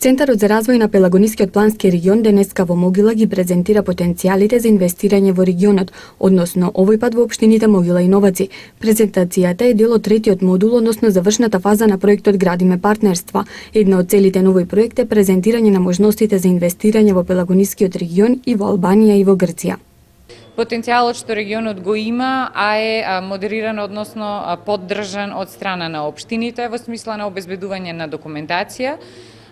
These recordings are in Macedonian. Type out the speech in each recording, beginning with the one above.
Центарот за развој на Пелагонискиот плански регион денеска во Могила ги презентира потенцијалите за инвестирање во регионот, односно овој пат во општините Могила и Новаци. Презентацијата е дел од третиот модул, односно завршната фаза на проектот Градиме партнерства. Една од целите на овој проект е презентирање на можностите за инвестирање во Пелагонискиот регион и во Албанија и во Грција. Потенцијалот што регионот го има, а е модериран, односно поддржан од страна на општините во смисла на обезбедување на документација,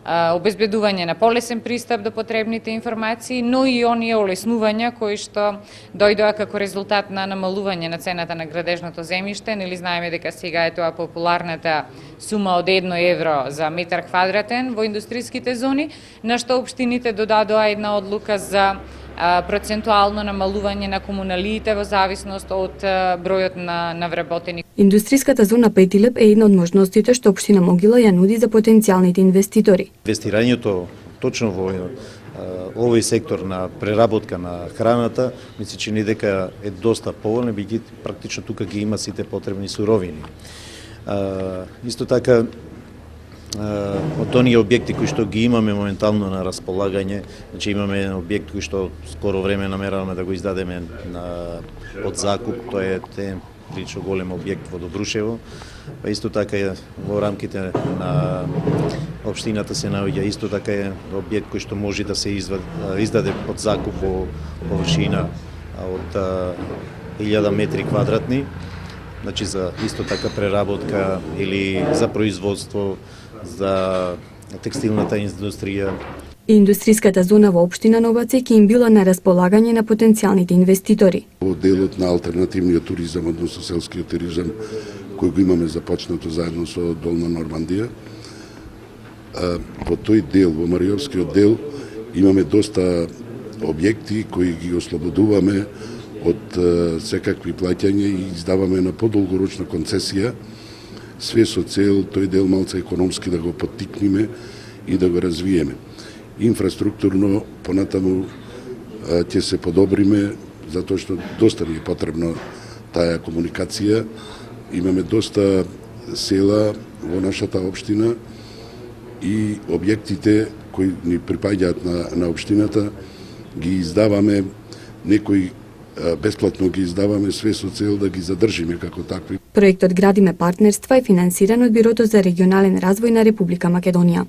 обезбедување на полесен пристап до потребните информации, но и оние олеснувања кои што дојдоа како резултат на намалување на цената на градежното земјиште. Нели знаеме дека сега е тоа популарната сума од 1 евро за метар квадратен во индустриските зони, на што општините додадоа една одлука за процентуално намалување на комуналиите во зависност од бројот на вработени. Индустриската зона Петилеп е една од можностите што општина Могила ја нуди за потенцијалните инвеститори. Инвестирањето точно во овој сектор на преработка на храната, ми се чини дека е доста поволен, бидејќи практично тука ги има сите потребни суровини. Исто така, од оние објекти кои што ги имаме моментално на располагање, значи имаме еден објект кој што скоро време намераваме да го издадеме под закуп, тоа е прилично голем објект во Добрушево, па исто така во рамките на општината се наоѓа исто така е објект кој што може да се издаде под закуп во површина од 1000 метри квадратни, значи за исто така преработка или за производство за текстилната индустрија. Индустриската зона во општина Новаци ќе им била на располагање на потенцијалните инвеститори. Во делот на алтернативниот туризам, односно селскиот туризам, кој го имаме започнато заедно со Долна Нормандија, во тој дел, во Мариовскиот дел, имаме доста објекти кои ги ослободуваме од секакви плаќања и издаваме на подолгорочна концесија, све со цел тој дел малце економски да го поттикнеме и да го развиеме. Инфраструктурно понатаму ќе се подобриме, затоа што доста ни е потребно таа комуникација. Имаме доста села во нашата општина и објектите кои ни припаѓаат на општината ги издаваме, некои бесплатно ги издаваме, све со цел да ги задржиме како такви. Проектот Градиме партнерства е финансиран од Бирото за регионален развој на Република Македонија.